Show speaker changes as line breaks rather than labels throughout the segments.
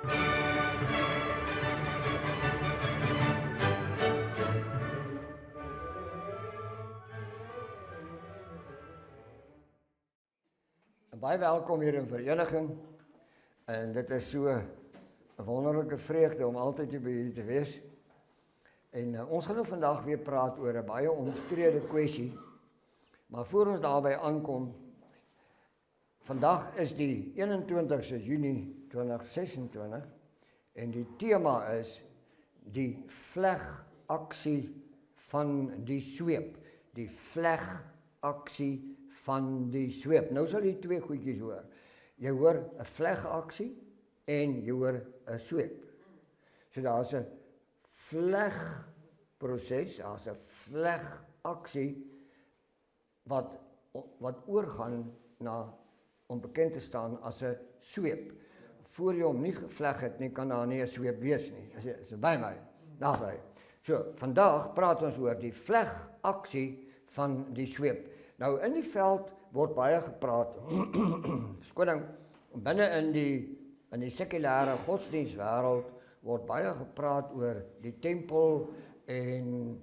Baie welkom hier in vereniging, en dit is so 'n wonderlike vreugde om altyd hier by julle te wees. En ons gaan nou vandag weer praat oor 'n baie omstrede kwessie, maar voor ons daarby aankom, vandag is die 21ste Junie 2026 en die tema is die vlegaksie van die sweep. Die vlegaksie van die sweep. Nou sal jy twee goedjies hoor. Jy hoor 'n vlegaksie en jy hoor 'n sweep. So daar's 'n vlegproses, daar's 'n vlegaksie wat oorgaan na om bekend te staan as 'n sweep. Voor jy hom nie gevleg het nie, kan daar nie 'n sweep wees nie. Is by my. Daar's hy. So, vandag praat ons oor die vlegaksie van die sweep. Nou in die veld word baie gepraat. Skoning, binne in die sekulêre godsdienstwêreld word baie gepraat oor die tempel en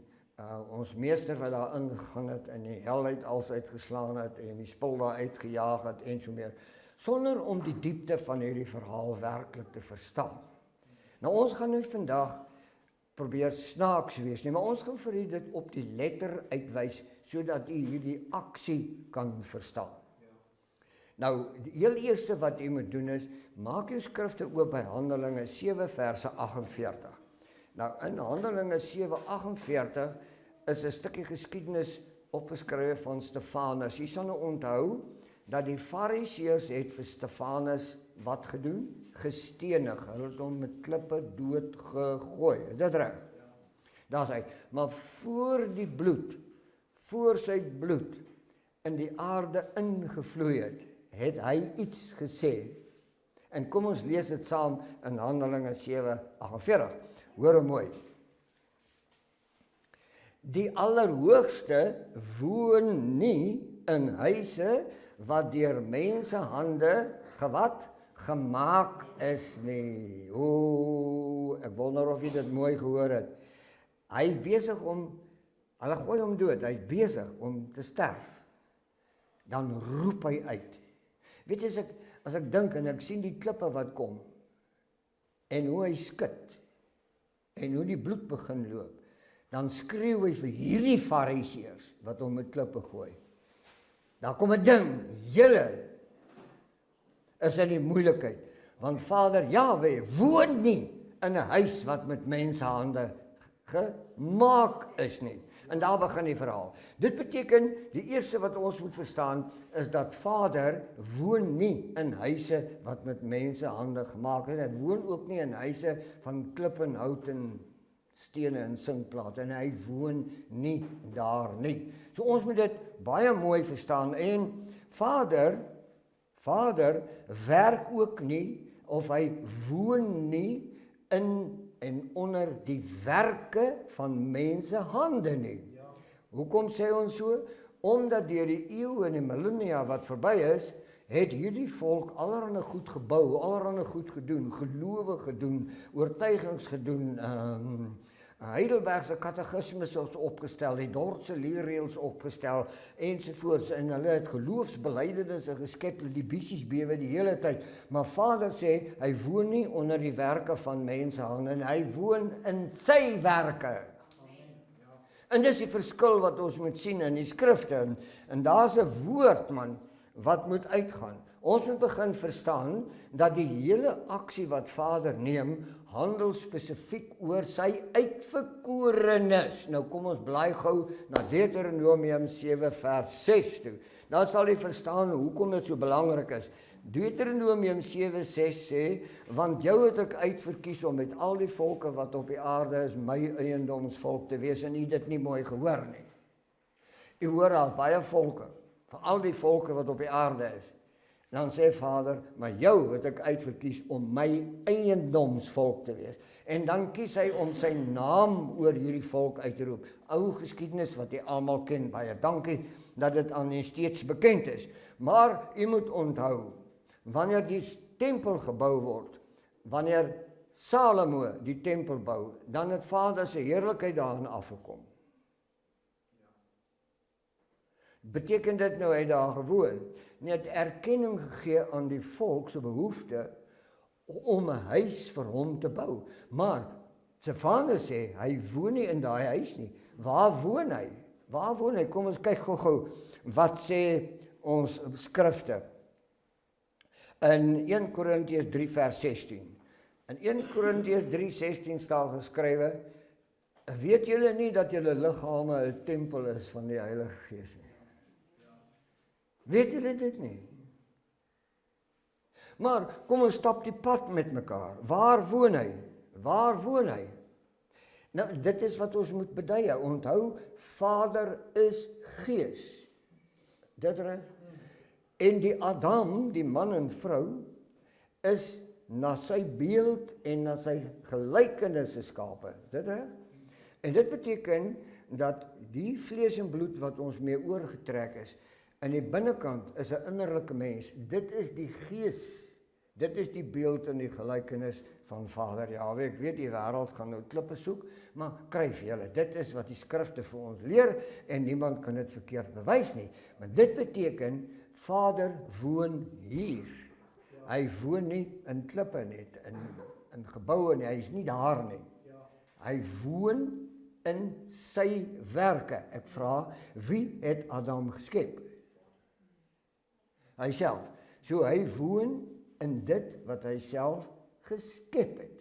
ons meester wat daar ingegaan het en die hel uitgeslaan het en die spul daar uitgejaag het en so meer, sonder om die diepte van hierdie verhaal werklik te verstaan. Nou ons gaan nou vandag probeer snaaks wees nie, maar ons gaan vir u dit op die letter uitwys sodat u hierdie aksie kan verstaan. Nou, die heel eerste wat u moet doen is, maak uw skrifte oop by Handelinge 7 verse 48. Nou, in Handelinge 7:48 is 'n stukkie geskiedenis opgeskryf van Stefanus. Jy sal nou onthou dat die Fariseërs het vir Stefanus wat gedoen? Gestenig. Hulle het hom met klippe dood gegooi. Is dit reg? Daar's hy. Maar voor sy bloed in die aarde ingevloei het hy iets gesê. En kom ons lees dit saam in Handelinge 7:48. Hoor mooi. Die Allerhoogste woon nie in huise wat deur mense hande gemaak is nie. Ek wonder of jy dit mooi gehoor het. Hy is besig hulle gooi hom dood, hy is besig om te sterf. Dan roep hy uit. Weet jy, as ek dink en ek sien die klippe wat kom, en hoe hy skud, en hoe die bloed begin loop, dan skreeu hy vir hierdie Fariseërs wat hom met klippe gooi. Daar kom 'n ding, julle is in die moeilikheid, want Vader Jahwe woon nie in 'n huis wat met menshande gemaak is nie. En daar begin die verhaal. Dit beteken, die eerste wat ons moet verstaan, is dat Vader woon nie in huise wat met mensehande gemaak is. Hy woon ook nie in huise van klip en hout en stene en sinkplate, en hy woon nie daar nie. So ons moet dit baie mooi verstaan, en Vader werk ook nie, of hy woon nie in en onder die werke van mense hande nie. Hoekom sê ons so? Omdat deur die eeue en die millennia wat verby is, het hierdie volk allerhande goed gebou, allerhande goed gedoen, gelowe gedoen, oortuigings gedoen, Heidelbergse katekismes is opgestel, die Dordtse leerreëls opgestel, ensovoorts, en hulle het geloofsbelijdenisse geskep, die bissies bewe die hele tyd, maar Vader sê, hy woon nie onder die werke van mense hande, en hy woon in sy werke. En dis die verskil wat ons moet sien in die skrifte, en daar's 'n woord, man, wat moet uitgaan. Ons moet begin verstaan, dat die hele aksie wat Vader neem, handel spesifiek oor sy uitverkorenes. Nou kom ons blaai gou na Deuteronomium 7 vers 6 toe. Dan sal jy verstaan hoekom dit so belangrik is. Deuteronomium 7:6 sê, want jou het ek uitverkies om met al die volke wat op die aarde is, my eiendomsvolk te wees, en u dit nie mooi gehoor nie. U hoor al baie volke, vir al die volke wat op die aarde is. Dan sê Vader, maar jou het ek uitverkies om my eiendomsvolk te wees. En dan kies hy om sy naam oor hierdie volk uit te roep. Ou geskiedenis wat jy almal ken, baie dankie dat dit aan u steeds bekend is. Maar u moet onthou, wanneer die tempel gebou word, wanneer Salomo die tempel bou, dan het Vader se heerlikheid daarin afgekom. Beteken dit nou hy daar gewoon? Nie het erkenning gegee aan die volk se behoefte om 'n huis vir hom te bou. Maar sy vader sê, hy woon nie in daai huis nie. Waar woon hy? Waar woon hy? Kom ons kyk gou-gou, wat sê ons skrifte? In 1 Korintiërs 3 vers 16. In 1 Korintiërs 3:16 staan geskrywe, weet julle nie dat julle liggame 'n tempel is van die Heilige Gees nie? Weet julle dit nie? Maar kom ons stap die pad met mekaar. Waar woon hy? Waar woon hy? Nou, dit is wat ons moet beduie. Onthou, Vader is Gees. Dit reg? En die Adam, die man en vrou, is na sy beeld en na sy gelykenis geskape. Dit reg? En dit beteken dat die vlees en bloed wat ons mee oorgetrek is, in die binnekant is 'n innerlike mens. Dit is die Gees. Dit is die beeld en die gelykenis van Vader Jahwe. Ek weet die wêreld gaan nou klippe soek, maar kryf julle. Dit is wat die skrifte vir ons leer en niemand kan dit verkeerd bewys nie. Maar dit beteken Vader woon hier. Hy woon nie in klippe net, in geboue nie. Hy is nie daar nie. Hy woon in sy werke. Ek vra, wie het Adam geskep? Hy self. So hy woon in dit wat hy self geskep het.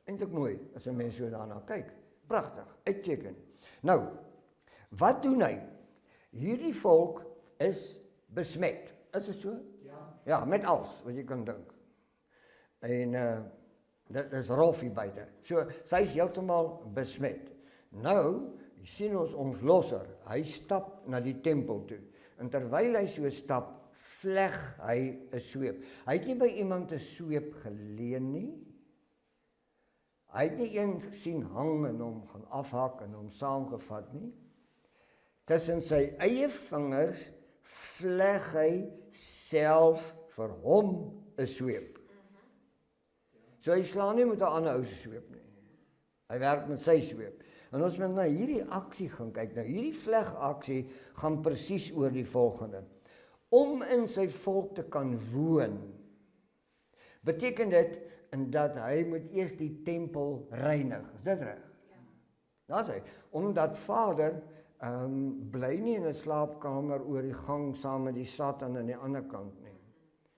Eintlik mooi as 'n mens so daarna kyk. Pragtig, uitstekend. Nou, wat doen hy? Hierdie volk is besmet. Is dit so? Ja, met alles wat jy kan dink. En dit is rof hier buite. So, sy is heeltemal besmet. Nou, sien ons losser. Hy stap na die tempel toe. En terwyl hy so stap, vleg hy 'n sweep. Hy het nie by iemand 'n sweep geleen nie. Hy het nie een gesien hang en hom gaan afhak en hom saamgevat nie. Tussen sy eie vingers vleg hy self vir hom 'n sweep. So hy slaan nie met 'n ander ou se sweep nie. Hy werk met sy sweep. En ons moet na hierdie aksie gaan kyk. Nou hierdie vlegaksie gaan presies oor die volgende. Om in sy volk te kan woon, beteken dit dat hy moet eers die tempel reinig. Is dit reg? Ja. Dit is omdat Vader bly nie in 'n slaapkamer oor die gang saam met die Satan aan die ander kant nie.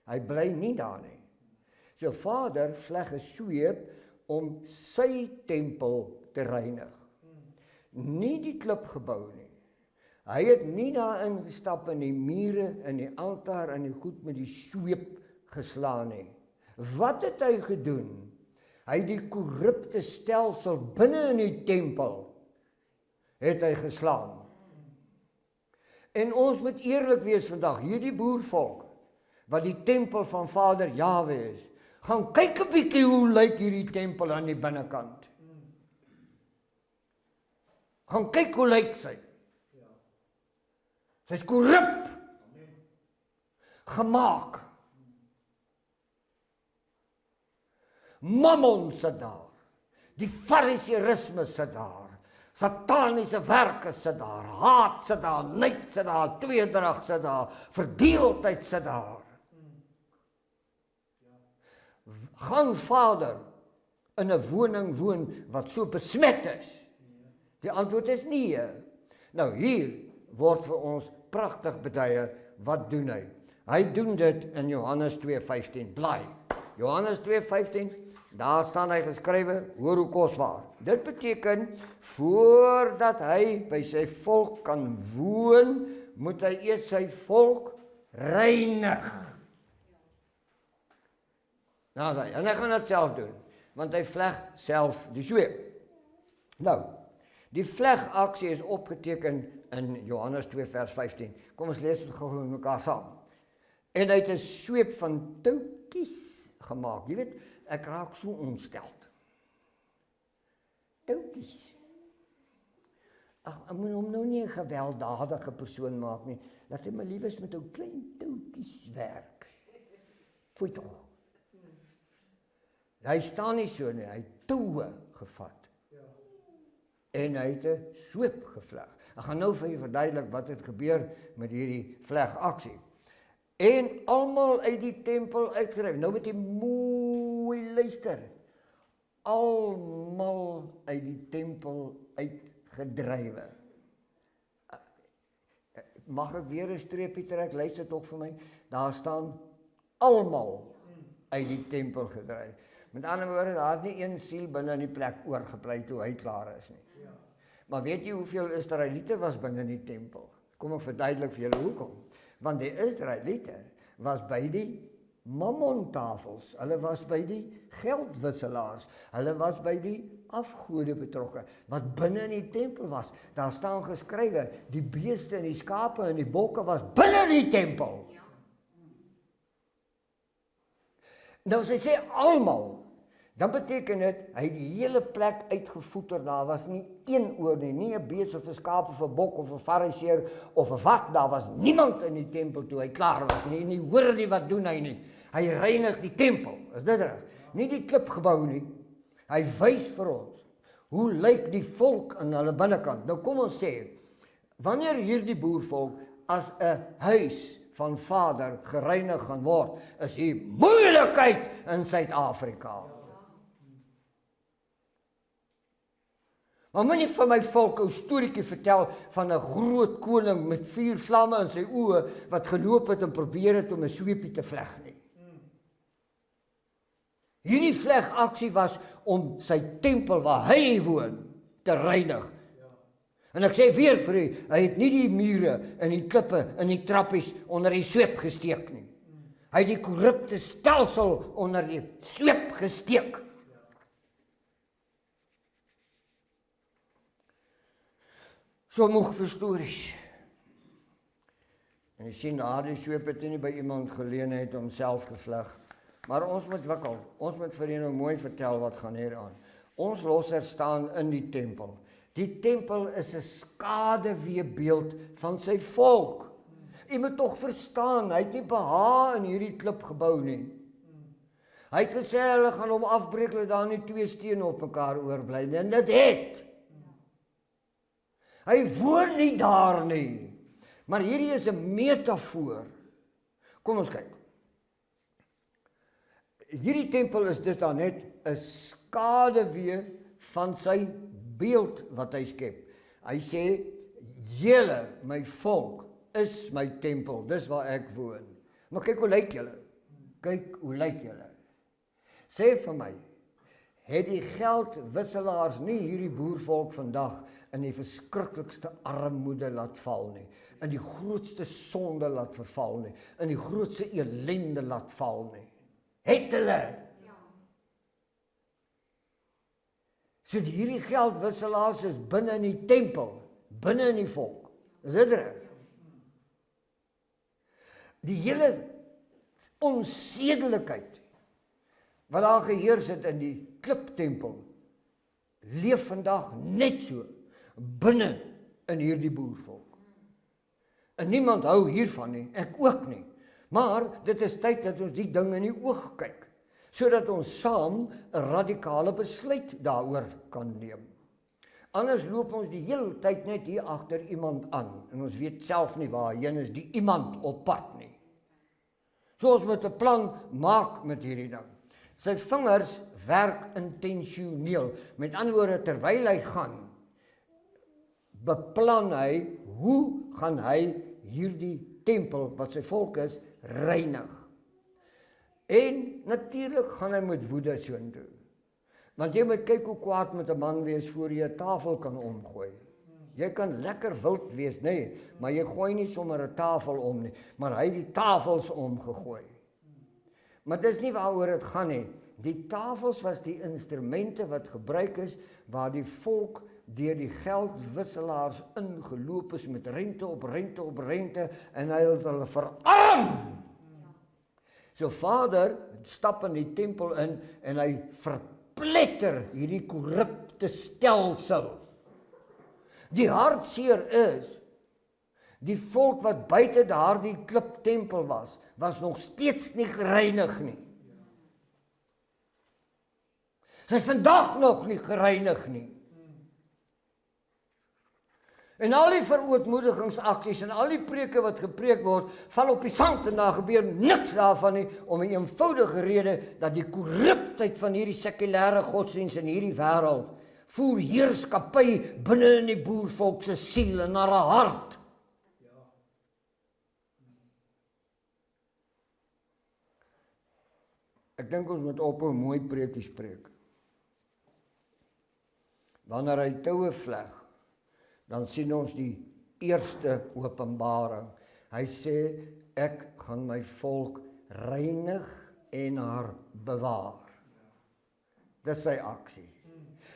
Hy bly nie daar nie. So Vader vleg 'n sweep om sy tempel te reinig. Nie die klipgebou nie. Hy het nie daarin gestap in die mure, in die altaar, in die goed met die sweep geslaan nie. Wat het hy gedoen? Hy het die korrupte stelsel binne in die tempel het hy geslaan. En ons moet eerlik wees vandag, hierdie boervolk, wat die tempel van Vader Jahwe is, gaan kyk 'n bietjie hoe lyk hierdie tempel aan die binnekant. Gaan kyk hoe lyk sy. Sy is korrup gemaak. Mammon sit daar. Die fariseïsme sit daar. Sataniese werke sit daar. Haat sit daar. Nait sit daar. Tweedrag sit daar. Verdeeldheid sit daar. Gaan Vader in 'n woning woon wat so besmet is? Die antwoord is nee. Nou hier word vir ons pragtig beduie, wat doen hy? Hy doen dit in Johannes 2:15, blaai. Johannes 2:15, daar staan hy geskrywe, hoor hoe kosbaar. Dit beteken, voordat hy by sy volk kan woon, moet hy eers sy volk reinig. Nou sê hy, en hy gaan dit self doen, want hy vleg self die sweep. Nou, die vlegaksie is opgeteken in Johannes 2 vers 15. Kom ons lees dit gou met mekaar saam. En hy het 'n sweep van touwtjies gemaak. Jy weet, ek raak so ontsteld. Touwtjies. Ag, ek moet hom nou nie 'n gewelddadige persoon maak nie. Laat hy maar liewes met ou klein touwtjies werk. Fooi tog. Hy staan nie so nie, hy het toue gevat. En hy het 'n sweep gevleg. Ek gaan nou vir julle verduidelik wat het gebeur met hierdie vlegaksie. En almal uit die tempel uitgedryf. Nou moet jy mooi luister. Almal uit die tempel uitgedrywe. Mag ek weer 'n streepie trek? Luister tog vir my. Daar staan almal uit die tempel gedryf. Met ander woorde, daar het nie een siel binne in die plek oorgebly toe hy klaar is nie. Maar weet jy hoeveel Israeliete was binne in die tempel? Kom ek verduidelik vir julle hoekom. Want die Israeliete was by die mammontafels, hulle was by die geldwisselaars, hulle was by die afgode betrokke, wat binne in die tempel was. Daar staan geskrywe, die beeste en die skape en die bokke was binne in die tempel. Nou as hy sê almal, dan beteken dit, hy het die hele plek uitgevoeter, daar was nie een oor nie 'n bees of 'n skaap of 'n bok of 'n fariseer of 'n wat, daar was niemand in die tempel toe hy klaar was nie, en nie hoor nie wat doen hy nie, hy reinig die tempel, is dit reg? Nie die klipgebou nie, hy wys vir ons, hoe lyk die volk in hulle binnekant. Nou kom ons sê, wanneer hierdie boervolk as 'n huis van Vader gereinig gaan word, is die moeilikheid in Suid-Afrika. Maar moenie vir my volk 'n storieetjie vertel van 'n groot koning met 4 vlamme in sy oë wat geloop het en probeer het om 'n sweepie te vleg nie. Hierdie vlegaksie was om sy tempel waar hy woon te reinig. En ek sê weer vir u, hy het nie die mure en die klippe en die trappies onder die sweep gesteek nie. Hy het die korrupte stelsel onder die sweep gesteek. So moeg vir stories. En jy sien, die sweep het nie by iemand geleentheid om self gevleg. Maar ons moet wikkel, ons moet vir julle mooi vertel wat gaan hier aan. Ons losser staan in die tempel. Die tempel is 'n skaduweebeeld van sy volk. Jy moet tog verstaan, hy het nie behaag in hierdie klip gebou nie. Hy het gesê, hulle gaan hom afbreek, dat daar nie 2 stene op mekaar oorbly nie, en dit het. Hy woon nie daar nie. Maar hierdie is 'n metafoor. Kom ons kyk. Hierdie tempel is dus dan net 'n skaduwee van sy beeld wat hy skep. Hy sê, julle, my volk, is my tempel, dis waar ek woon. Maar kyk hoe lyk julle. Kyk hoe lyk julle. Sê vir my, het die geldwisselaars nie hierdie boervolk vandag in die verskriklikste armoede laat val nie, in die grootste sonde laat verval nie, in die grootste ellende laat val nie. Het hulle? Ja. So hierdie geldwisselaars is binne in die tempel, binne in die volk. Is dit reg? Die hele onsedelikheid wat daar geheers het in die kliptempel, leef vandag net so binne in hierdie boervolk. En niemand hou hiervan nie, ek ook nie. Maar dit is tyd dat ons die ding in die oog kyk, sodat ons saam 'n radikale besluit daaroor kan neem. Anders loop ons die hele tyd net hier agter iemand aan, en ons weet self nie waarheen is die iemand op pad nie. So ons moet 'n plan maak met hierdie ding. Sy vingers werk intentioneel. Met ander woorde, terwyl hy gaan, beplan hy, hoe gaan hy hierdie tempel, wat sy volk is, reinig. En natuurlik gaan hy met woede soontoe. Want jy moet kyk hoe kwaad met 'n man wees voor jy 'n tafel kan omgooi. Jy kan lekker wild wees, nee, maar jy gooi nie sommer 'n tafel om nie, maar hy het die tafels omgegooi. Maar dis nie waaroor dit gaan nie. Die tafels was die instrumente wat gebruik is, waar die volk deur die geldwisselaars ingeloop is met rente op rente op rente, en hy het hulle verarm. So Vader stap in die tempel in, en hy verpletter hierdie korrupte stelsel. Die hartseer is, die volk wat buite daardie kliptempel was nog steeds nie gereinig nie. Sy is vandag nog nie gereinig nie. En al die verootmoedigingsaksies en al die preke wat gepreek word, val op die sand en daar gebeur niks daarvan nie, om 'n eenvoudige rede dat die korruptheid van hierdie sekulêre godsdienst in hierdie wêreld voer heerskappy binne in die boervolk se siel en hulle hart. Ek dink ons moet ophou mooi preekies preek. Wanneer hy toue vleg, dan sien ons die eerste openbaring. Hy sê, ek gaan my volk reinig en haar bewaar. Dis sy aksie.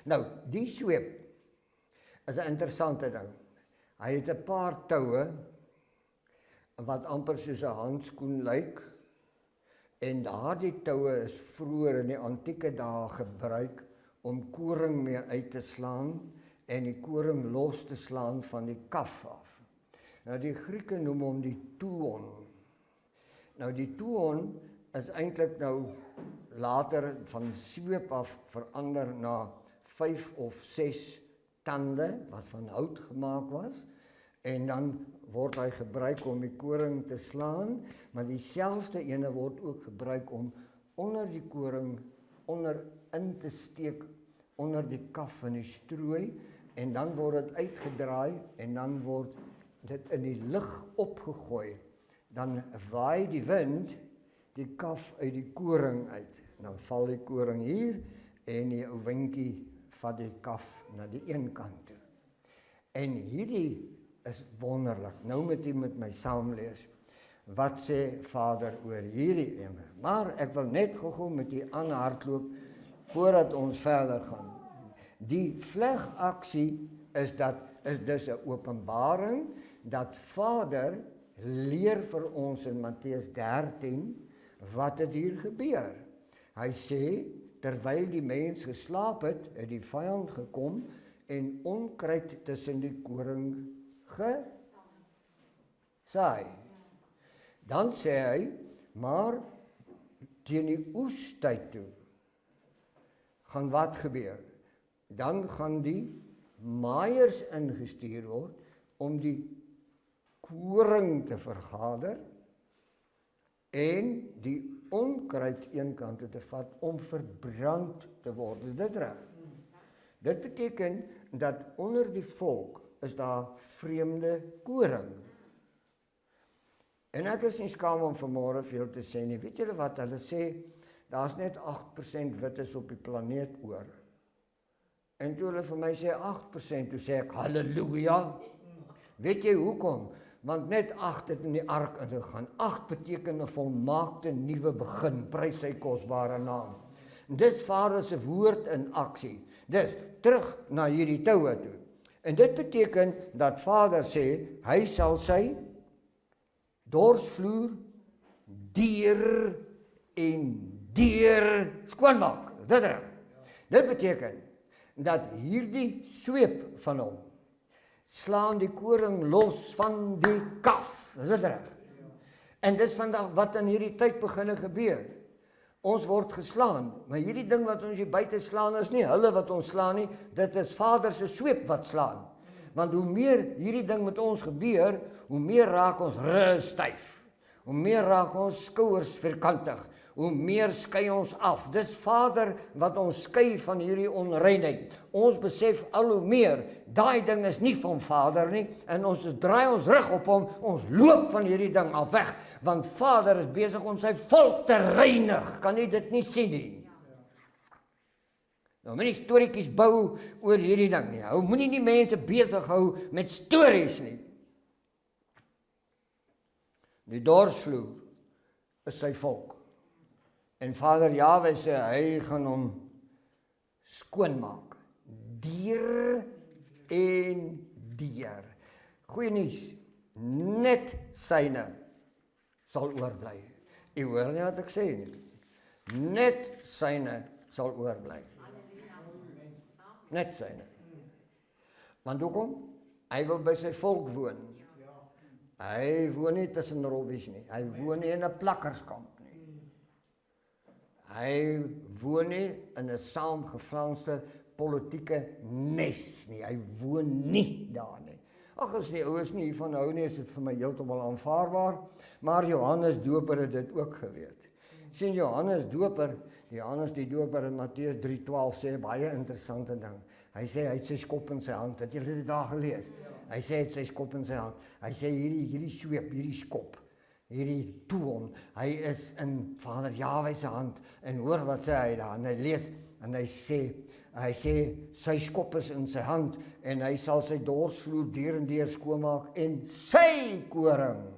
Nou, die sweep is 'n interessante ding. Hy het 'n paar toue wat amper soos 'n handskoen lyk, en daardie toue is vroeër in die antieke dae gebruik om koring mee uit te slaan en die koring los te slaan van die kaf af. Nou die Grieke noem hom die toon. Nou die toon is eintlik nou later van sweep af verander na 5 of 6 tande wat van hout gemaak was, en dan word hy gebruik om die koring te slaan, maar dieselfde ene word ook gebruik om onder die koring onder in te steek onder die kaf van die strooi, en dan word dit uitgedraai en dan word dit in die lug opgegooi. Dan waai die wind die kaf uit die koring uit. Dan val die koring hier en die ou windjie vat die kaf na die een kant toe. En hierdie is wonderlik. Nou moet jy met my saamlees. Wat sê Vader oor hierdie ene? Maar ek wil net gou met die aanhardloop voordat ons verder gaan. Die vlegaksie is dus 'n openbaring dat Vader leer vir ons in Matteus 13 wat het hier gebeur. Hy sê, terwyl die mens geslaap het, het die vyand gekom en onkruid tussen die koring gesaai. Dan sê hy, maar teen die oestyd toe gaan wat gebeur? Dan gaan die maaiers ingestuur word om die koring te vergader en die onkruid eenkant toe te vat om verbrand te word. Is dit reg? Dit beteken dat onder die volk is daar vreemde koring. En ek is nie skaam om vanmôre veel te sê nie. Weet julle wat? Hulle sê, daar's net 8% wit is op die planeet oor. En toe hulle vir my sê 8%, toe sê ek, halleluja. Weet jy hoekom? Want net 8 het in die ark ingegaan. 8 beteken 'n volmaakte nuwe begin, prys sy kosbare naam. Dis Vader se woord in aksie. Dis terug na hierdie toue toe. En dit beteken dat Vader sê, hy sal sy dorsvloer deur en deur skoonmaak. Dit reg. Dit beteken dat hierdie sweep van hom slaan die koring los van die kaf. Is dit reg? En dis vandag wat in hierdie tyd begin gebeur. Ons word geslaan, maar hierdie ding wat ons hier buite slaan is nie hulle wat ons slaan nie, dit is Vader se sweep wat slaan. Want hoe meer hierdie ding met ons gebeur, hoe meer raak ons styf. Hoe meer raak ons skouers vierkantig. Hoe meer skei ons af. Dis Vader wat ons skei van hierdie onreinheid. Ons besef al hoe meer, daai ding is nie van Vader nie, en ons draai ons rug op hom, ons loop van hierdie ding af weg, want Vader is besig om sy volk te reinig. Kan jy dit nie sien nie? Nou moenie storieetjies bou oor hierdie ding nie. Hou moenie die mense besig hou met stories nie. Die dorsvloer is sy volk. En Vader Jahwe sê, hy gaan hom skoonmaak. Deur en deur. Goeie nuus, net syne sal oorbly. U hoor nie wat ek sê nie. Net syne sal oorbly. Net syne. Want hoekom? Hy wil by sy volk woon. Hy woon nie tussen robbies nie. Hy woon nie in 'n plakkerskamp nie. Hy woon nie in 'n saamgefranste politieke nes nie. Hy woon nie daar nie. Ag, as die ouers nie hiervan hou nie, is dit vir my heeltemal aanvaarbaar, maar Johannes Doper het dit ook geweet. Sien, Johannes die Doper in Matteus 3:12 sê 'n baie interessante ding. Hy sê hy het sy skop in sy hand. Het julle dit daar gelees? Hy sê hy het sy skop in sy hand. Hy sê hierdie sweep, hierdie skop, hierdie toon, hy is in Vader Jahwe se hand. En hoor wat sê hy daar? En hy lees en hy sê sy skop is in sy hand en hy sal sy dorsvloer deur en deur skoonmaak en sy koring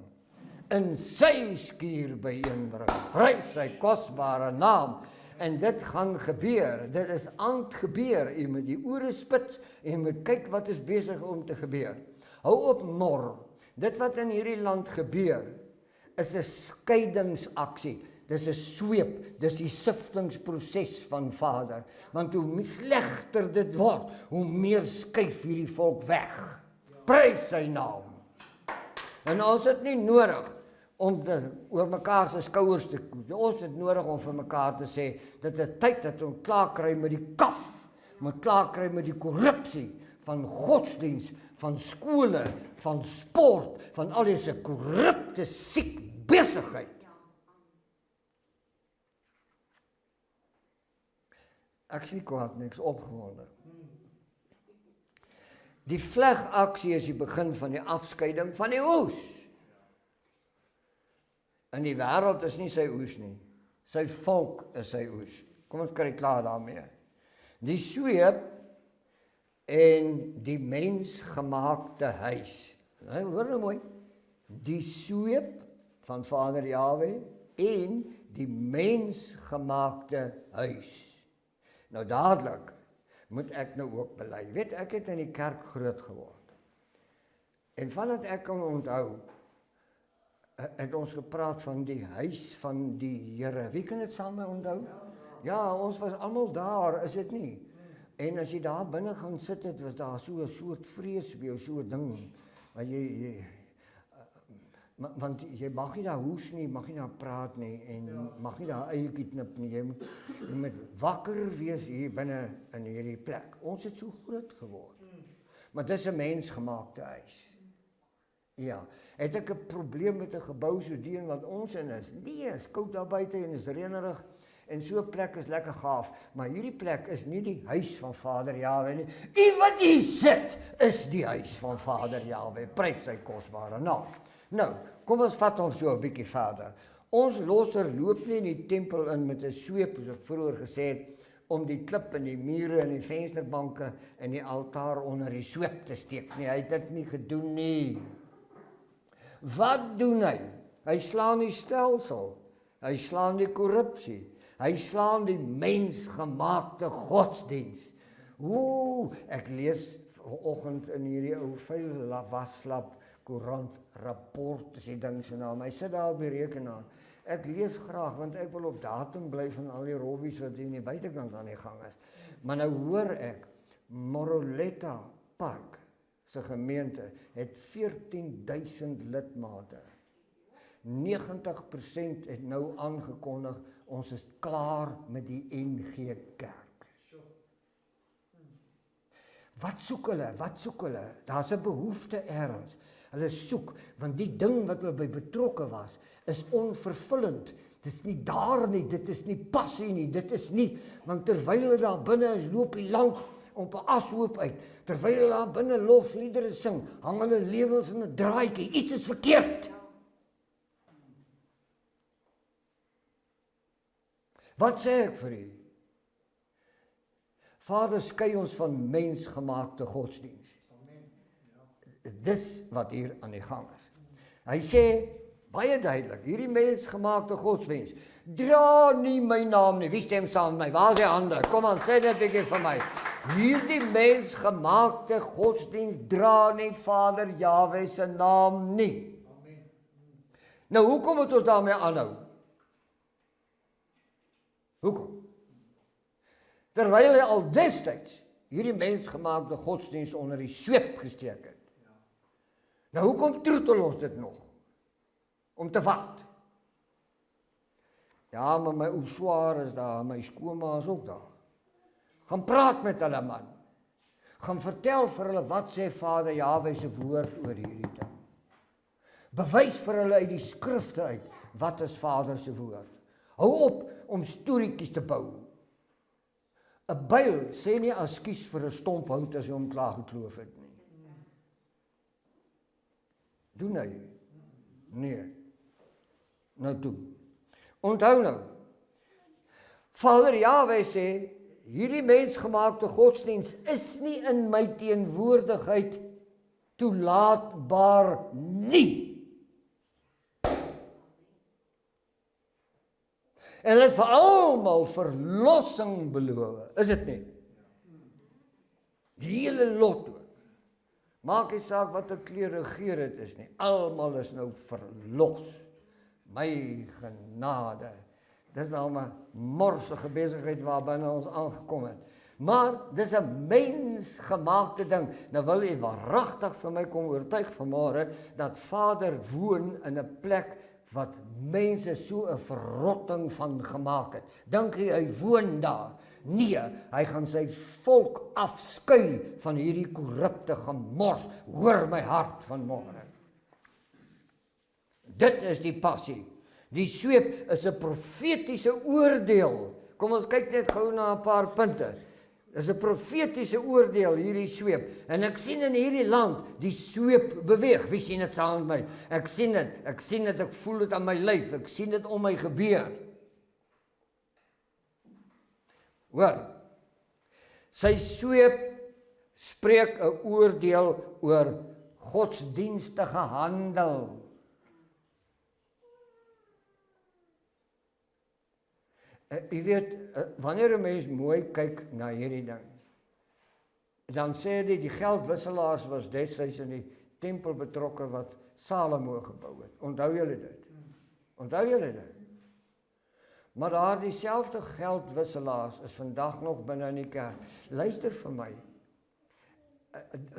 in sy skuur byeenbring. Prys sy kosbare naam. En dit gaan gebeur. Dit is aan het gebeur. Jy moet die ore spits en jy moet kyk wat is besig om te gebeur. Hou op mor. Dit wat in hierdie land gebeur is 'n skeidingsaksie. Dis 'n sweep, dis die siftingsproses van Vader. Want hoe slegter dit word, hoe meer skuif hierdie volk weg. Prys sy naam. En ons het nie nodig om oor mekaar se skouers te koes. Ons het nodig om vir mekaar te sê, dit is tyd dat ons klaar kry met die kaf, moet klaar kry met die korrupsie van godsdiens, van skole, van sport, van al diese korrupte siek besigheid. Ek is nie kwaad nie, ek is opgewonde. Die vlegaksie is die begin van die afskeiding van die oes. In die wêreld is nie sy oes nie. Sy volk is sy oes. Kom ons kry klaar daarmee. Die sweep en die mensgemaakte huis. Hoor nou mooi. Die sweep van Vader Jahwe en die mensgemaakte huis. Nou dadelik moet ek nou ook bely. Weet, ek het in die kerk groot geword. En vandat ek kan onthou, het ons gepraat van die huis van die Here. Wie kan dit saam met onthou? Ja, ons was almal daar, is dit nie? En as jy daar binne gaan sit het, was daar so 'n soort vrees by jou, so 'n ding. Want jy mag nie daar hoes nie, mag nie daar praat nie, en mag nie daar eiltjie knip nie. Jy moet wakker wees hier binne in hierdie plek. Ons het so groot geword. Maar dis 'n mensgemaakte huis. Ja, het ek 'n probleem met 'n gebou so die wat ons in is? Nee, is koud daar buite en is reënerig en so 'n plek is lekker gaaf, maar hierdie plek is nie die huis van Vader Jahwe nie. U wat hier sit, is die huis van Vader Jahwe. Prys sy kosbare naam. Nou, kom ons vat ons so 'n bietjie verder. Ons losser loop nie in die tempel in met 'n sweep, soos ek vroeër gesê het, om die klip en die mure en die vensterbanke en die altaar onder die sweep te steek nie. Hy het dit nie gedoen nie. Wat doen hy? Hy slaan die stelsel. Hy slaan die korrupsie. Hy slaan die mensgemaakte godsdiens. Ek lees vanoggend in hierdie ou vuil waslap koerant rapport, is die ding se naam. Hy sit daar op die rekenaar. Ek lees graag, want ek wil op datum bly van al die robbies wat hier in die buitekant aan die gang is. Maar nou hoor ek, Moroletta Park, se gemeente, het 14.000 lidmate. 90% het nou aangekondig, ons is klaar met die NG Kerk. Wat soek hulle? Daar's 'n behoefte ergens. Hulle soek, want die ding wat hulle by betrokke was, is onvervullend. Dit is nie daar nie, dit is nie passie nie, dit is nie, want terwyl hulle daar binne is, loop hy lank op 'n ashoop uit. Terwyl hulle daar binne lofliedere sing, hang hulle lewens in 'n draadjie. Iets is verkeerd. Wat sê ek vir u? Vader, skei ons van mensgemaakte godsdiens. Dis wat hier aan die gang is. Hy sê baie duidelik, hierdie mensgemaakte godsdiens dra nie my naam nie. Wie stem saam met my? Waar is die hande? Kom aan, sê dit 'n bietjie vir my. Hierdie mensgemaakte godsdiens dra nie Vader Jahwe se naam nie. Nou, hoekom moet ons daarmee aanhou? Hoekom? Terwyl hy al destyds hierdie mensgemaakte godsdiens onder die sweep gesteek het. Nou, hoekom troetel ons dit nog? Om te wat? Ja, maar my ou swaar is daar, my skoonma is ook daar. Gaan praat met hulle man. Gaan vertel vir hulle wat sê Vader Jahwe se woord oor hierdie ding. Bewys vir hulle uit die skrifte uit, wat is Vader se woord. Hou op om storieetjies te bou. 'n Byl sê nie ekskuus vir 'n stomp hout as jy hom klaar gekloof het nie. Doen hy? Nee. Nou toe. Onthou nou. Vader Jahwe sê, hierdie mensgemaakte godsdiens is nie in my teenwoordigheid toelaatbaar nie. En hulle het vir almal verlossing beloof, is dit nie? Die hele lot ook. Maak nie saak wat 'n kleur regeer het is nie. Almal is nou verlos. My genade. Dis nou 'n morsige besigheid waarbinne ons aangekom het. Maar dis 'n mensgemaakte ding. Nou wil jy waaragtig vir my kom oortuig vanmôre dat Vader woon in 'n plek wat mense so 'n verrotting van gemaak het. Dink jy hy woon daar? Nee, hy gaan sy volk afskei van hierdie korrupte gemors. Hoor my hart vanmôre. Dit is die passie. Die sweep is 'n profetiese oordeel. Kom ons kyk net gou na 'n paar punte. Dis 'n profetiese oordeel hierdie sweep. En ek sien in hierdie land die sweep beweeg. Wie sien dit saam met my? Ek sien dit, ek voel dit aan my lyf. Ek sien dit om my gebeur. Hoor. Sy sweep spreek 'n oordeel oor godsdienstige handel. Jy weet, wanneer 'n mens mooi kyk na hierdie ding, dan sê die geldwisselaars was destyds in die tempel betrokke wat Salomo gebou het. Onthou julle dit? Onthou julle dit? Maar daar dieselfde geldwisselaars is vandag nog binne in die kerk. Luister vir my.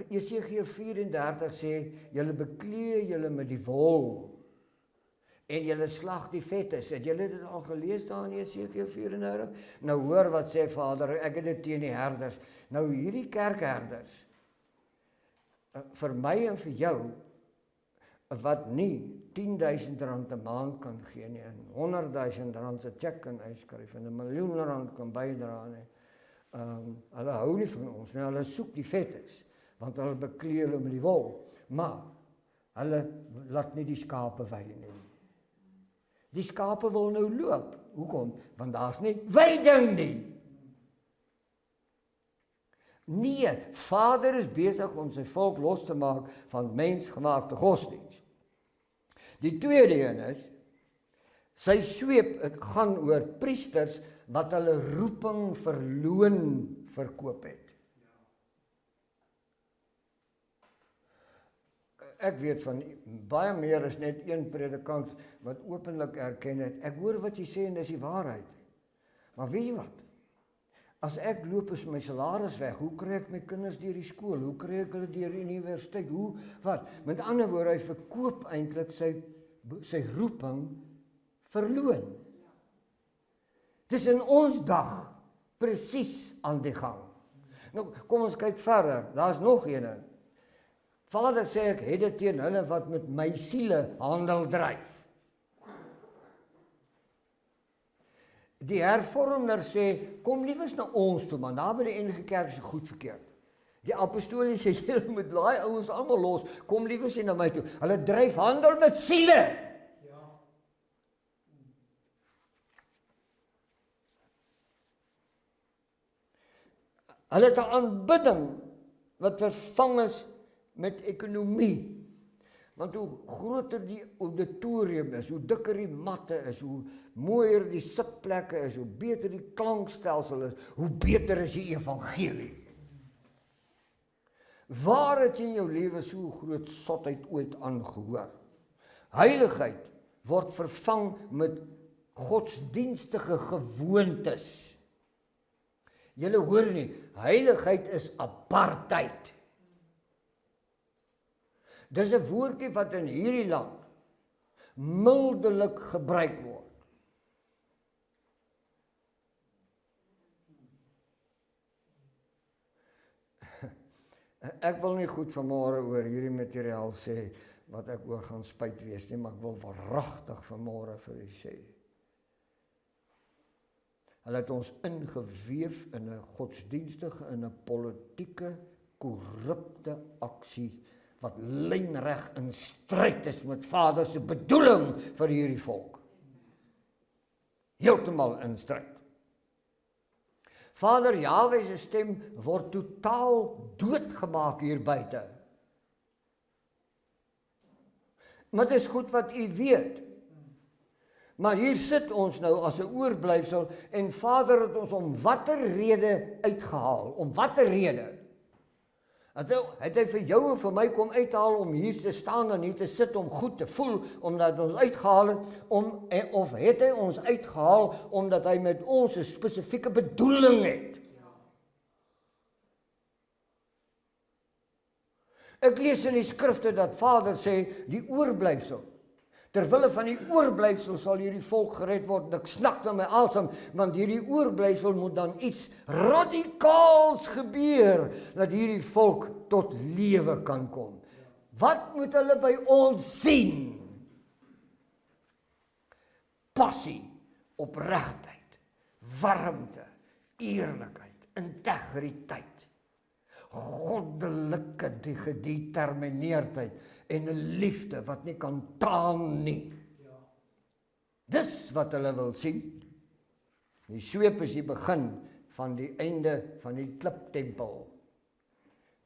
Jesegiel 34 sê, julle beklee julle met die wol en julle slag die vetes. Het julle dit al gelees daar in Jesegiel 34? Nou hoor wat sê Vader, ek het dit teen die herders. Nou hierdie kerkherders, vir my en vir jou, wat nie R10.000 'n maand kan gee nie, en R100.000 se cheque kan uitskryf, en R1.000.000 kan bydra nie. Hulle hou nie van ons nie, hulle soek die vetes, want hulle beklee hulle met die wol, maar hulle laat nie die skape wei nie. Die skape wil nou loop. Hoekom? Want daar's nie weiding nie. Nee, Vader is besig om sy volk los te maak van mensgemaakte godsdiens. Die tweede een is, sy sweep, het gaan oor priesters wat hulle roeping verloon verkoop het. Ek weet van baie meer as net een predikant wat openlik erken het, ek hoor wat jy sê en dis die waarheid. Maar weet jy wat? As ek loop is my salaris weg, hoe kry ek my kinders deur die skool? Hoe kry ek hulle deur die universiteit? Hoe, wat? Met ander woorde, hy verkoop eintlik sy roeping verloon. Dis in ons dag presies aan die gang. Nou, kom ons kyk verder, daar's nog een. Vader sê ek het dit teen hulle wat met my siele handel dryf. Die hervormer sê, kom liewes na ons toe, man, daar by die enige kerk is goed verkeerd. Die apostolie sê, julle moet daai ouens almal los, kom liewes na my toe. Hulle dryf handel met siele. Ja. Hulle het 'n aanbidding wat vervang is met ekonomie. Want hoe groter die auditorium is, hoe dikker die matte is, hoe mooier die sitplekke is, hoe beter die klankstelsel is, hoe beter is die evangelie. Waar het jy in jou lewe so groot sotheid ooit aangehoor? Heiligheid word vervang met godsdienstige gewoontes. Julle hoor nie, heiligheid is apartheid. Dis 'n woordjie wat in hierdie land mildelik gebruik word. Ek wil nie goed vanmôre oor hierdie materiaal sê wat ek oor gaan spyt wees nie, maar ek wil waaragtig vanmôre vir u sê. Hulle het ons ingeweef in 'n godsdienstige, in 'n politieke, korrupte aksie wat lynreg in stryd is met Vader se bedoeling vir hierdie volk. Heeltemal in stryd. Vader Jahwe se stem word totaal doodgemaak hier buite. Maar dit is goed wat u weet. Maar hier sit ons nou as 'n oorblyfsel en Vader het ons om watter rede uitgehaal? Om watter rede? Het hy vir jou en vir my kom uithaal om hier te staan en hier te sit om goed te voel, omdat ons uitgehaal het, of het hy ons uitgehaal omdat hy met ons 'n spesifieke bedoeling het? Ek lees in die skrifte dat Vader sê, die oorblyfsel, terwille van die oorblyfsel sal hierdie volk gered word. Ek snak na my asem, want hierdie oorblyfsel moet dan iets radikaals gebeur, dat hierdie volk tot lewe kan kom. Wat moet hulle by ons sien? Passie, opregtheid, warmte, eerlikheid, integriteit, goddelike gedetermineerdheid en 'n liefde wat nie kan taan nie. Dis wat hulle wil sien. Die sweep is die begin van die einde van die kliptempel.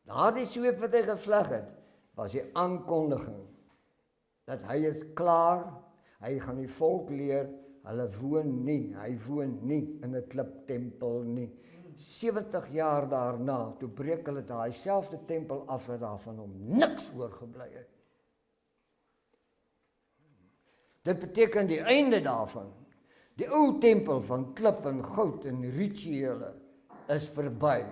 Daardie sweep wat hy gevleg het, was die aankondiging dat hy is klaar, hy gaan die volk leer, hy woon nie in 'n kliptempel nie. 70 jaar daarna, toe breek hulle daai selfde tempel af en daarvan hom niks oorgebly het. Dit beteken die einde daarvan. Die ou tempel van klip en goud en rituele is verby.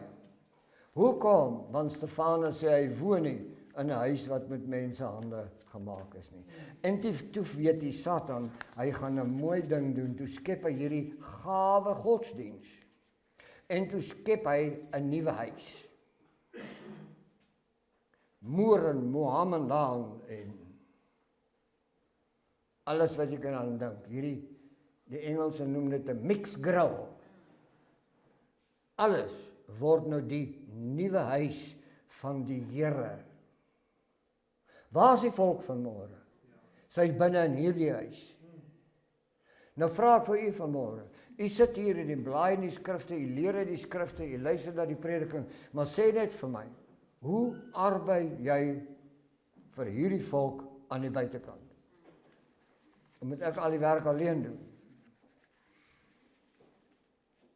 Hoekom? Want Stefanus sê hy woon nie in 'n huis wat met mensehande gemaak is nie. En toe weet die Satan, hy gaan 'n mooi ding doen, toe skep hy hierdie gawe godsdiens. En toe skep hy 'n nuwe huis. Mohammedan en alles wat jy kan aandink. Die Engelse noem dit 'n mixed grill. Alles word nou die nuwe huis van die Here. Waar is die volk vanmôre? Sy's binne in hierdie huis. Nou vra ek vir u vanmôre. U sit hier in die blaai in die skrifte, u leer uit die skrifte, u luister na die prediking, maar sê net vir my, hoe arbei jy vir hierdie volk aan die buitekant? Moet ek al die werk alleen doen?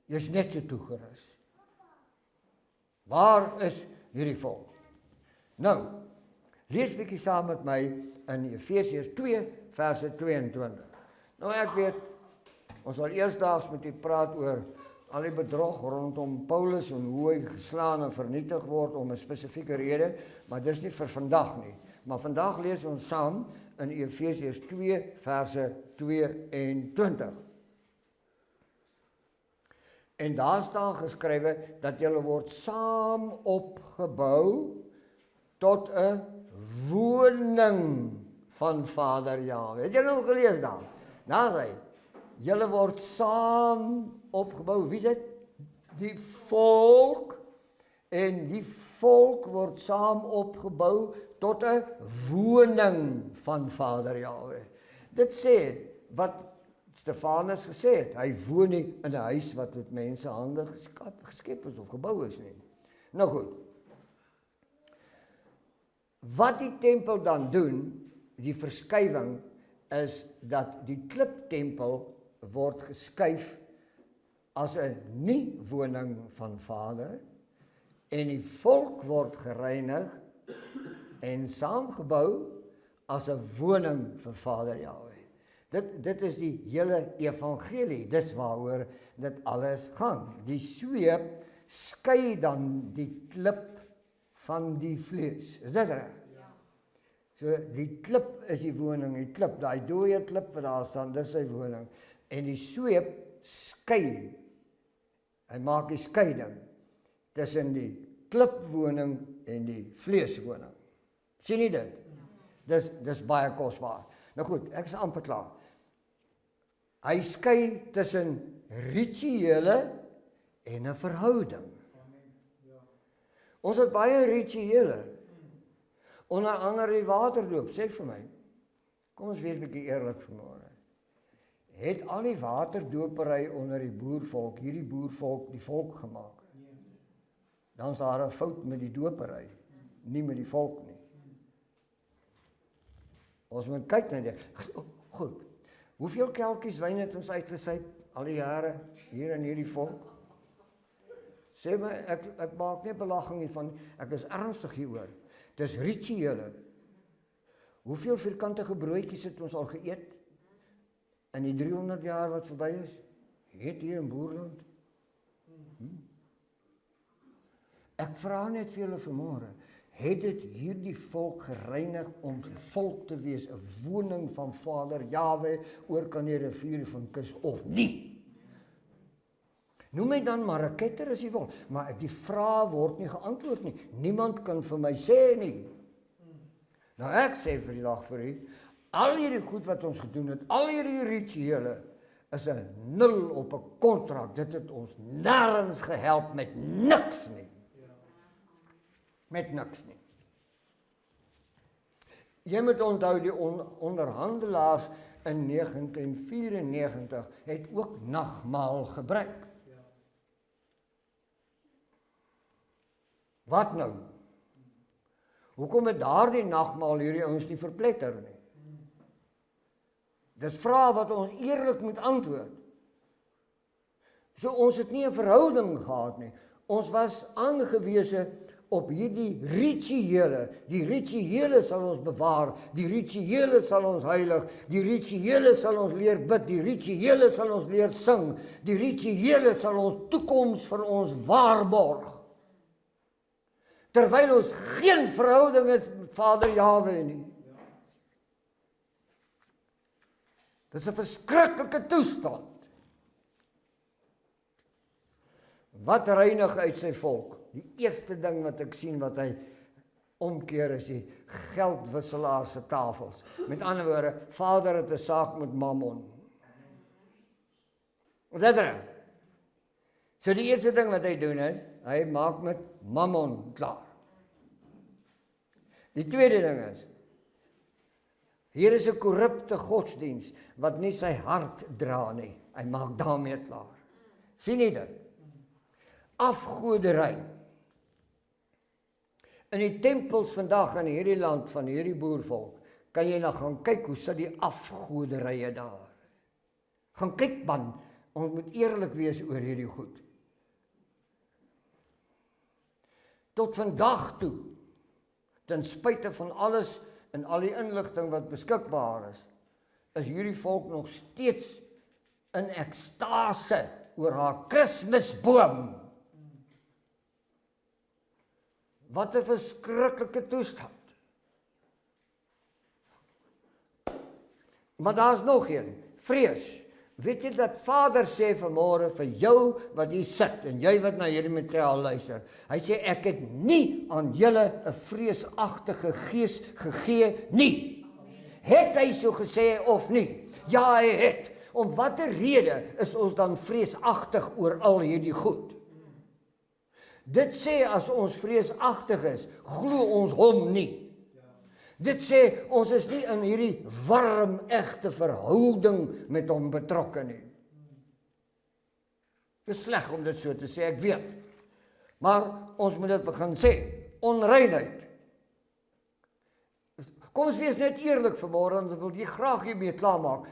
Jy's net so toegerus. Waar is hierdie volk? Nou, lees bietjie saam met my in Efesiërs 2 verse 22. Nou ek weet, ons sal eersdaags met u praat oor al die bedrog rondom Paulus en hoe hy geslaan en vernietig word om 'n spesifieke rede, maar dis nie vir vandag nie. Maar vandag lees ons saam in Efesiërs 2 verse 22. En daar staan geskrywe dat julle word saam opgebou tot 'n woning van Vader Jahwe. Het jy nou gelees daar? Daar sê julle word saam opgebou. Wie is dit? Die volk. En die volk word saam opgebou tot 'n woning van Vader Jahwe. Dit sê wat Stefanus gesê het. Hy woon nie in 'n huis wat met mense hande geskep is of gebou is nie. Nou goed. Wat die tempel dan doen, die verskywing, is dat die kliptempel word geskuif as 'n nie woning van Vader en die volk word gereinig en saamgebou as 'n woning vir Vader Jahwe. Dit is die hele evangelie, dis waaroor dit alles gaan. Die sweep skei dan die klip van die vlees. Is dit reg? Ja. So die klip is die woning, die klip, daai dooie klip wat daar staan, dis sy woning. En die sweep skei. Hy maak die skeiding tussen die klipwoning en die vleeswoning. Sien jy dit? Dis baie kosbaar. Nou goed, ek is amper klaar. Hy skei tussen rituele en 'n verhouding. Ons het baie rituele. Onder andere die waterdoop, sê vir my. Kom ons wees 'n bietjie eerlik vanmôre. Het al die waterdopery onder die boervolk, hierdie boervolk, die volk gemaak? Dan is daar 'n fout met die dopery, nie met die volk nie. Ons moet kyk na dit. Goed. Hoeveel kelkies wyn het ons uitgesyp al die jare hier in hierdie volk? Sê my, ek maak nie belaging hiervan, ek is ernstig hieroor. Dis rituele. Hoeveel vierkantige broodjies het ons al geëet in die 300 jaar wat verby is? Het hier in Boerland? Ek vra net vir julle vanmôre, het dit hierdie volk gereinig om volk te wees, 'n woning van Vader Jahwe oor kan die rivier van kus of nie? Noem my dan maar 'n ketter as jy wil, maar die vraag word nie geantwoord nie. Niemand kan vir my sê nie. Nou ek sê vir die dag vir u, al hierdie goed wat ons gedoen het, al hierdie rituele, is 'n 0 op 'n kontrak. Dit het ons nêrens gehelp met niks nie. Met niks nie. Jy moet onthou die onderhandelaars in 1994 het ook nagmaal gebruik. Wat nou? Hoekom het daardie nagmaal hierdie ouens nie verpletter nie? Dis vrae wat ons eerlik moet antwoord. So ons het nie 'n verhouding gehad nie. Ons was aangewese op hierdie rituele. Die rituele sal ons bewaar, die rituele sal ons heilig, die rituele sal ons leer bid, die rituele sal ons leer sing, die rituele sal ons toekoms vir ons waarborg. Terwyl ons geen verhouding het met Vader Jahwe nie. Dis 'n verskriklike toestand. Wat reinig uit sy volk? Die eerste ding wat ek sien wat hy omkeer is die geldwisselaars se tafels. Met ander woorde, Vader het 'n saak met Mammon. Wat is dit? So die eerste ding wat hy doen is, hy maak met Mammon klaar. Die tweede ding is, hier is 'n korrupte godsdiens wat nie sy hart dra nie. Hy maak daarmee klaar. Sien jy dit? Afgoderry. In die tempels vandag in hierdie land van hierdie boervolk, kan jy nou gaan kyk hoe sit die afgoderye daar. Gaan kyk man, ons moet eerlik wees oor hierdie goed. Tot vandag toe, ten spyte van alles en al die inligting wat beskikbaar is hierdie volk nog steeds in ekstase oor haar Kersfeesboom. Wat 'n verskriklike toestand. Maar daar's nog een, vrees. Weet jy dat Vader sê vanmôre vir jou wat hier sit en jy wat na hierdie materiaal luister. Hy sê ek het nie aan julle 'n vreesagtige gees gegee nie. Het hy so gesê of nie? Ja, hy het. Om watter rede is ons dan vreesagtig oor al hierdie goed? Dit sê as ons vreesagtig is, glo ons hom nie. Dit sê ons is nie in hierdie warm, egte verhouding met hom betrokke nie. Dit is sleg om dit so te sê, ek weet. Maar ons moet dit begin sê, onreinheid. Kom ons wees net eerlik vanmôre, want wil jy graag hiermee klaarmaak.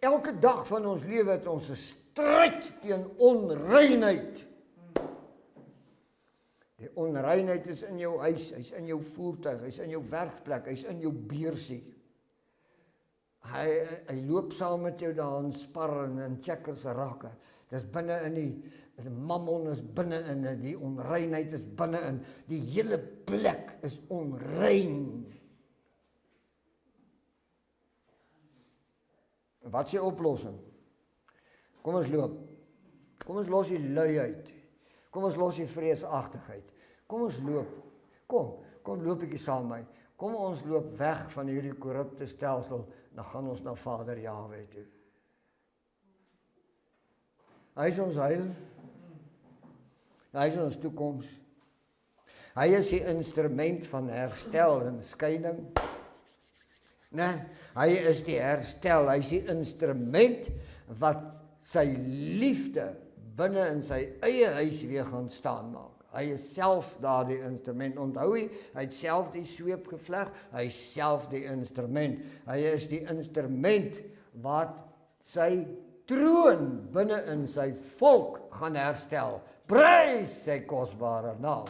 Elke dag van ons lewe het ons 'n stryd teen onreinheid. Die onreinheid is in jou huis, hy's in jou voertuig, hy's in jou werkplek, hy's in jou beursie. Hy loop saam met jou daar in sparring en checkers rakke. Dis binne in die Mammon is binne in die onreinheid is binne in die hele plek is onrein. Wat is die oplossing? Kom ons loop. Kom ons los die luiheid. Kom ons los die vreesagtigheid. Kom ons loop Kom loop bietjie saam met my. Kom ons loop weg van hierdie korrupte stelsel, dan gaan ons na Vader Jahwe toe. Hy is ons heil. Hy is ons toekoms. Hy is die instrument van herstel en skeiing. Nee, hy is die herstel, hy is die instrument wat sy liefde binne in sy eie huis weer gaan staan maak. Hy is self daardie instrument. Onthou hy het self die sweep gevleg, hy is self die instrument. Hy is die instrument wat sy troon binne in sy volk gaan herstel. Prys sy kosbare naam.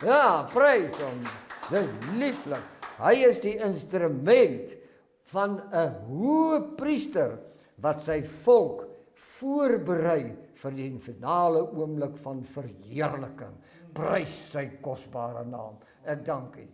Ja, prys hom. Dis lieflik. Hy is die instrument van 'n hoë priester wat sy volk voorberei vir die finale oomblik van verheerliking. Prys sy kosbare naam. Ek dank U.